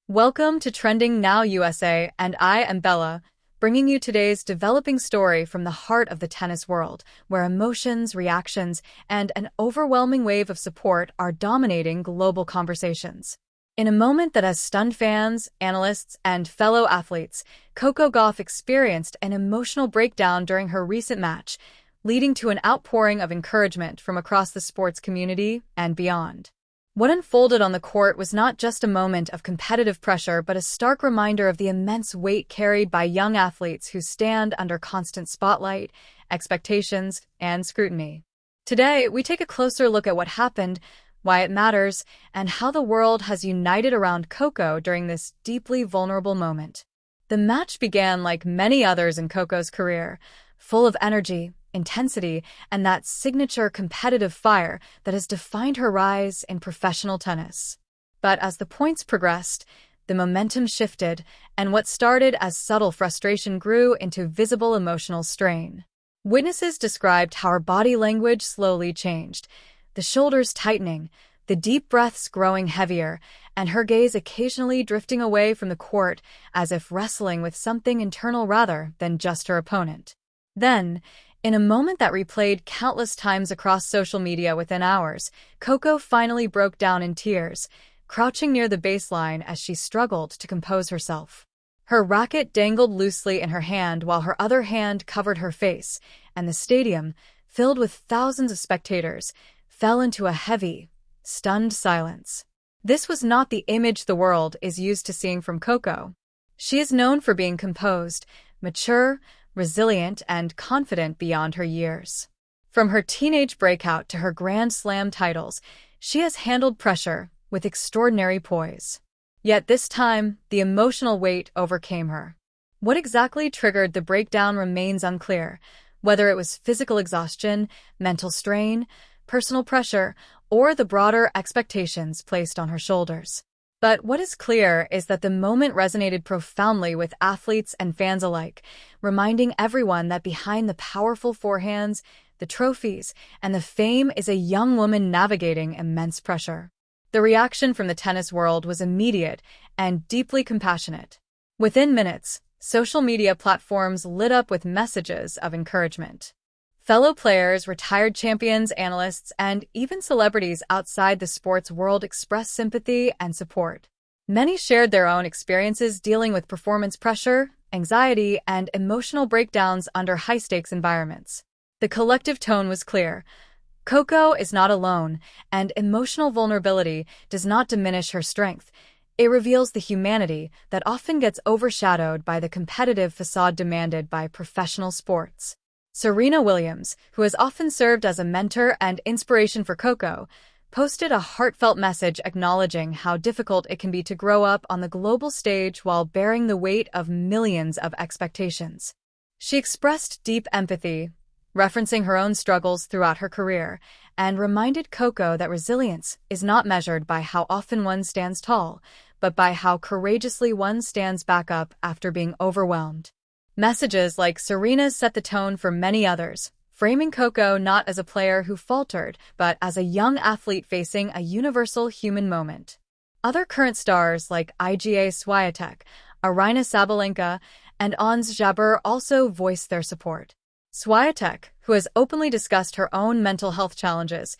Welcome to Trending Now USA, and I am Bella, bringing you today's developing story from the heart of the tennis world, where emotions, reactions, and an overwhelming wave of support are dominating global conversations. In a moment that has stunned fans, analysts, and fellow athletes, Coco Gauff experienced an emotional breakdown during her recent match, leading to an outpouring of encouragement from across the sports community and beyond. What unfolded on the court was not just a moment of competitive pressure, but a stark reminder of the immense weight carried by young athletes who stand under constant spotlight, expectations, and scrutiny. Today, we take a closer look at what happened, why it matters, and how the world has united around Coco during this deeply vulnerable moment. The match began like many others in Coco's career, full of energy, intensity, and that signature competitive fire that has defined her rise in professional tennis. But as the points progressed, the momentum shifted, and what started as subtle frustration grew into visible emotional strain. Witnesses described how her body language slowly changed, the shoulders tightening, the deep breaths growing heavier, and her gaze occasionally drifting away from the court as if wrestling with something internal rather than just her opponent. Then, in a moment that replayed countless times across social media within hours, Coco finally broke down in tears, crouching near the baseline as she struggled to compose herself. Her racket dangled loosely in her hand while her other hand covered her face, and the stadium, filled with thousands of spectators, fell into a heavy, stunned silence. This was not the image the world is used to seeing from Coco. She is known for being composed, mature, resilient, and confident beyond her years. From her teenage breakout to her Grand Slam titles, she has handled pressure with extraordinary poise. Yet this time, the emotional weight overcame her. What exactly triggered the breakdown remains unclear, whether it was physical exhaustion, mental strain, personal pressure, or the broader expectations placed on her shoulders. But what is clear is that the moment resonated profoundly with athletes and fans alike, reminding everyone that behind the powerful forehands, the trophies, and the fame is a young woman navigating immense pressure. The reaction from the tennis world was immediate and deeply compassionate. Within minutes, social media platforms lit up with messages of encouragement. Fellow players, retired champions, analysts, and even celebrities outside the sports world expressed sympathy and support. Many shared their own experiences dealing with performance pressure, anxiety, and emotional breakdowns under high-stakes environments. The collective tone was clear. Coco is not alone, and emotional vulnerability does not diminish her strength. It reveals the humanity that often gets overshadowed by the competitive facade demanded by professional sports. Serena Williams, who has often served as a mentor and inspiration for Coco, posted a heartfelt message acknowledging how difficult it can be to grow up on the global stage while bearing the weight of millions of expectations. She expressed deep empathy, referencing her own struggles throughout her career, and reminded Coco that resilience is not measured by how often one stands tall, but by how courageously one stands back up after being overwhelmed. Messages like Serena's set the tone for many others, framing Coco not as a player who faltered, but as a young athlete facing a universal human moment. Other current stars like Swiatek, Aryna Sabalenka, and Ons Jabeur also voiced their support. Swiatek, who has openly discussed her own mental health challenges,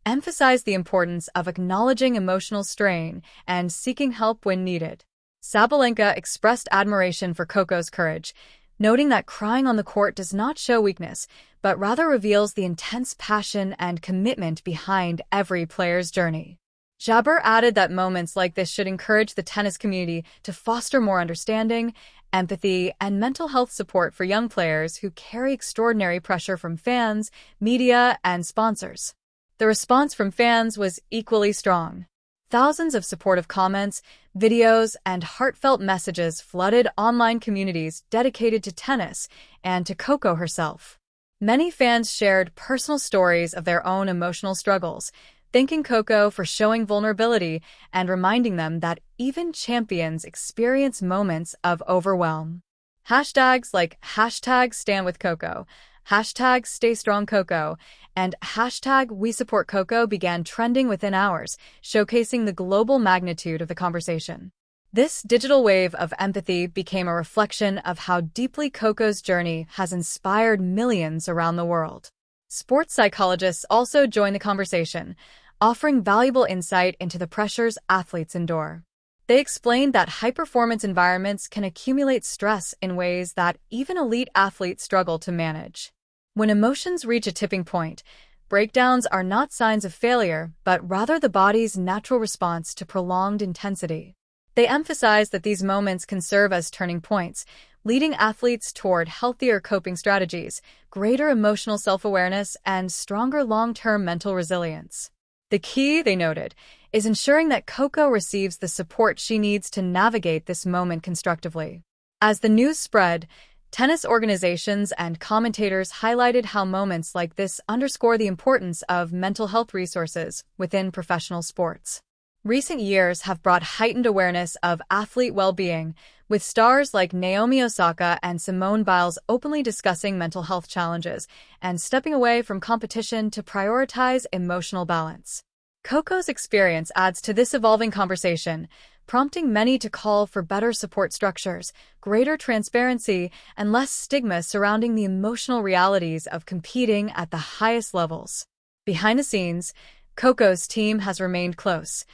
emphasized the importance of acknowledging emotional strain and seeking help when needed. Sabalenka expressed admiration for Coco's courage, noting that crying on the court does not show weakness, but rather reveals the intense passion and commitment behind every player's journey. Jabeur added that moments like this should encourage the tennis community to foster more understanding, empathy, and mental health support for young players who carry extraordinary pressure from fans, media, and sponsors. The response from fans was equally strong. Thousands of supportive comments, videos, and heartfelt messages flooded online communities dedicated to tennis and to Coco herself. Many fans shared personal stories of their own emotional struggles, thanking Coco for showing vulnerability and reminding them that even champions experience moments of overwhelm. Hashtags like #StandWithCoco, #StayStrongCoco, and #WeSupportCoco began trending within hours, showcasing the global magnitude of the conversation. This digital wave of empathy became a reflection of how deeply Coco's journey has inspired millions around the world. Sports psychologists also join the conversation, offering valuable insight into the pressures athletes endure. They explained that high-performance environments can accumulate stress in ways that even elite athletes struggle to manage. When emotions reach a tipping point, breakdowns are not signs of failure, but rather the body's natural response to prolonged intensity. They emphasize that these moments can serve as turning points, leading athletes toward healthier coping strategies, greater emotional self-awareness, and stronger long-term mental resilience. The key, they noted, is ensuring that Coco receives the support she needs to navigate this moment constructively. As the news spread, tennis organizations and commentators highlighted how moments like this underscore the importance of mental health resources within professional sports. Recent years have brought heightened awareness of athlete well-being, with stars like Naomi Osaka and Simone Biles openly discussing mental health challenges and stepping away from competition to prioritize emotional balance. Coco's experience adds to this evolving conversation, prompting many to call for better support structures, greater transparency, and less stigma surrounding the emotional realities of competing at the highest levels. Behind the scenes, Coco's team has remained close,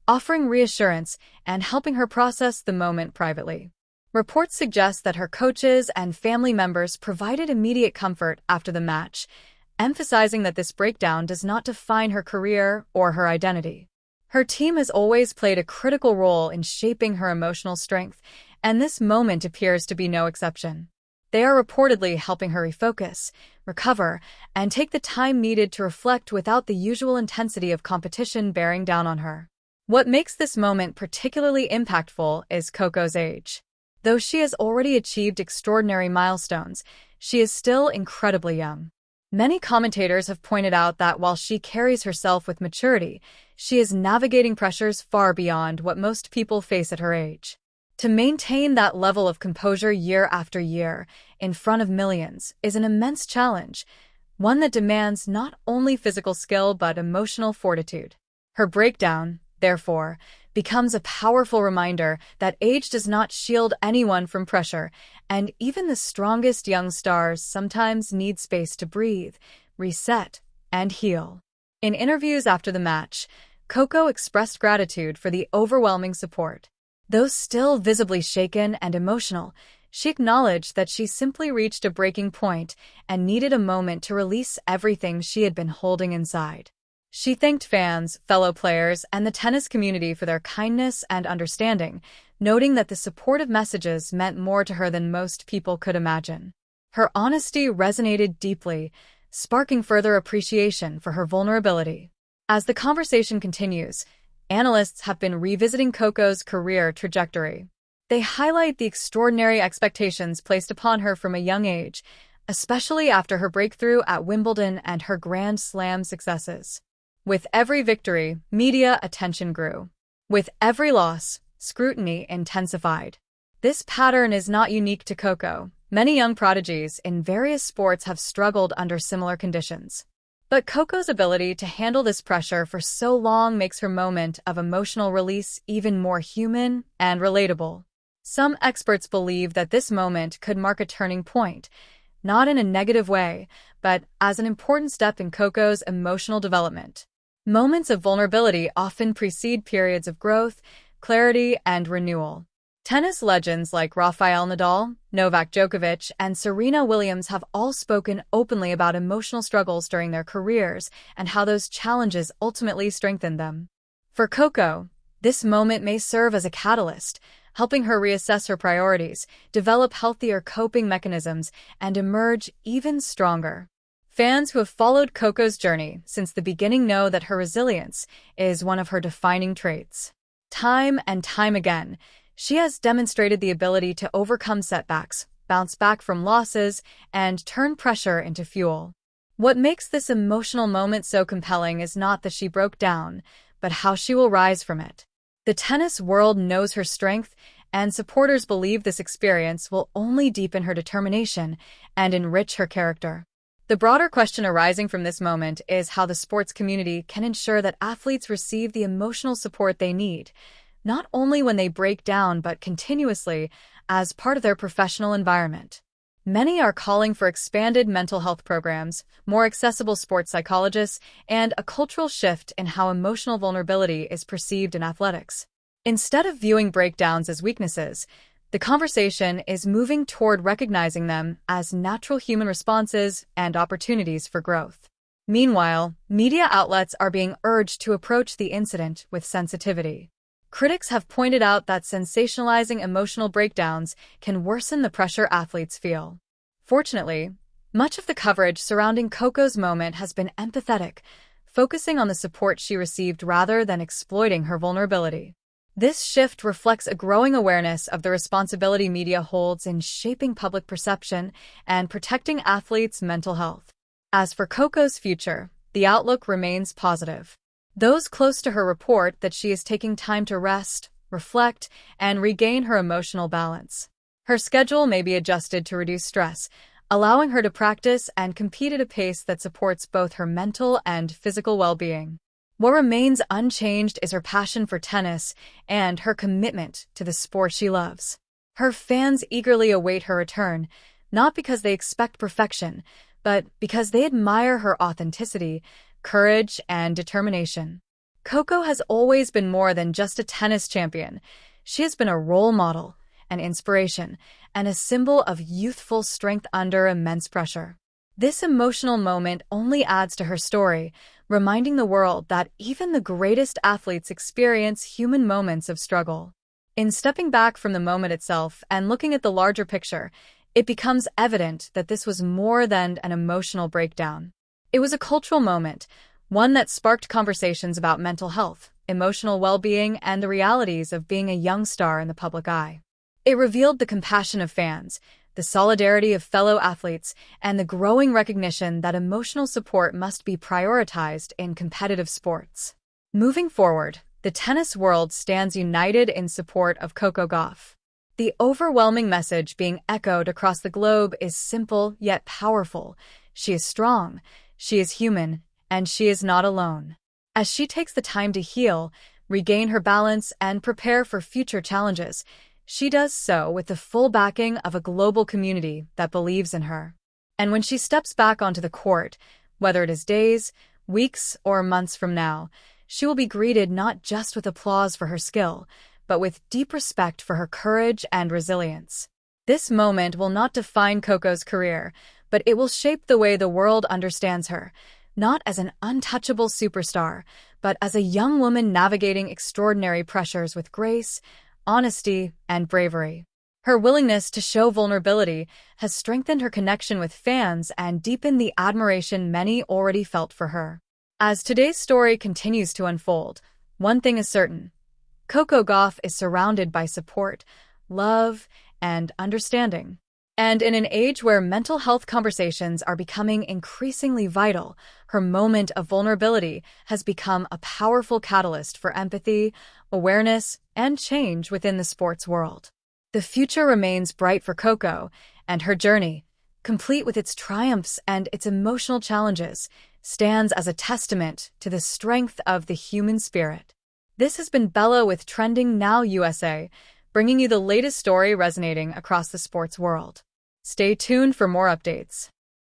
offering reassurance and helping her process the moment privately. Reports suggest that her coaches and family members provided immediate comfort after the match, emphasizing that this breakdown does not define her career or her identity. Her team has always played a critical role in shaping her emotional strength, and this moment appears to be no exception. They are reportedly helping her refocus, recover, and take the time needed to reflect without the usual intensity of competition bearing down on her. What makes this moment particularly impactful is Coco's age. Though she has already achieved extraordinary milestones, she is still incredibly young. Many commentators have pointed out that while she carries herself with maturity, she is navigating pressures far beyond what most people face at her age. To maintain that level of composure year after year, in front of millions, is an immense challenge, one that demands not only physical skill but emotional fortitude. Her breakdown, therefore, becomes a powerful reminder that age does not shield anyone from pressure, and even the strongest young stars sometimes need space to breathe, reset, and heal. In interviews after the match, Coco expressed gratitude for the overwhelming support. Though still visibly shaken and emotional, she acknowledged that she simply reached a breaking point and needed a moment to release everything she had been holding inside. She thanked fans, fellow players, and the tennis community for their kindness and understanding, noting that the supportive messages meant more to her than most people could imagine. Her honesty resonated deeply, sparking further appreciation for her vulnerability. As the conversation continues, analysts have been revisiting Coco's career trajectory. They highlight the extraordinary expectations placed upon her from a young age, especially after her breakthrough at Wimbledon and her Grand Slam successes. With every victory, media attention grew. With every loss, scrutiny intensified. This pattern is not unique to Coco. Many young prodigies in various sports have struggled under similar conditions. But Coco's ability to handle this pressure for so long makes her moment of emotional release even more human and relatable. Some experts believe that this moment could mark a turning point, not in a negative way, but as an important step in Coco's emotional development. Moments of vulnerability often precede periods of growth, clarity, and renewal. Tennis legends like Rafael Nadal, Novak Djokovic, and Serena Williams have all spoken openly about emotional struggles during their careers and how those challenges ultimately strengthened them. For Coco, this moment may serve as a catalyst, helping her reassess her priorities, develop healthier coping mechanisms, and emerge even stronger. Fans who have followed Coco's journey since the beginning know that her resilience is one of her defining traits. Time and time again, she has demonstrated the ability to overcome setbacks, bounce back from losses, and turn pressure into fuel. What makes this emotional moment so compelling is not that she broke down, but how she will rise from it. The tennis world knows her strength, and supporters believe this experience will only deepen her determination and enrich her character. The broader question arising from this moment is how the sports community can ensure that athletes receive the emotional support they need, not only when they break down but continuously as part of their professional environment. Many are calling for expanded mental health programs, more accessible sports psychologists, and a cultural shift in how emotional vulnerability is perceived in athletics. Instead of viewing breakdowns as weaknesses, the conversation is moving toward recognizing them as natural human responses and opportunities for growth. Meanwhile, media outlets are being urged to approach the incident with sensitivity. Critics have pointed out that sensationalizing emotional breakdowns can worsen the pressure athletes feel. Fortunately, much of the coverage surrounding Coco's moment has been empathetic, focusing on the support she received rather than exploiting her vulnerability. This shift reflects a growing awareness of the responsibility media holds in shaping public perception and protecting athletes' mental health. As for Coco's future, the outlook remains positive. Those close to her report that she is taking time to rest, reflect, and regain her emotional balance. Her schedule may be adjusted to reduce stress, allowing her to practice and compete at a pace that supports both her mental and physical well-being. What remains unchanged is her passion for tennis and her commitment to the sport she loves. Her fans eagerly await her return, not because they expect perfection, but because they admire her authenticity, courage, and determination. Coco has always been more than just a tennis champion. She has been a role model, an inspiration, and a symbol of youthful strength under immense pressure. This emotional moment only adds to her story, reminding the world that even the greatest athletes experience human moments of struggle. In stepping back from the moment itself and looking at the larger picture, it becomes evident that this was more than an emotional breakdown. It was a cultural moment, one that sparked conversations about mental health, emotional well-being, and the realities of being a young star in the public eye. It revealed the compassion of fans, the solidarity of fellow athletes, and the growing recognition that emotional support must be prioritized in competitive sports. Moving forward, the tennis world stands united in support of Coco Gauff. The overwhelming message being echoed across the globe is simple yet powerful. She is strong, she is human, and she is not alone. As she takes the time to heal, regain her balance, and prepare for future challenges, she does so with the full backing of a global community that believes in her. And when she steps back onto the court, whether it is days, weeks, or months from now, she will be greeted not just with applause for her skill, but with deep respect for her courage and resilience. This moment will not define Coco's career, but it will shape the way the world understands her, not as an untouchable superstar, but as a young woman navigating extraordinary pressures with grace, honesty, and bravery. Her willingness to show vulnerability has strengthened her connection with fans and deepened the admiration many already felt for her. As today's story continues to unfold, one thing is certain: Coco Gauff is surrounded by support, love, and understanding. And in an age where mental health conversations are becoming increasingly vital, her moment of vulnerability has become a powerful catalyst for empathy, awareness, and change within the sports world. The future remains bright for Coco, and her journey, complete with its triumphs and its emotional challenges, stands as a testament to the strength of the human spirit. This has been Bella with Trending Now USA, bringing you the latest story resonating across the sports world. Stay tuned for more updates.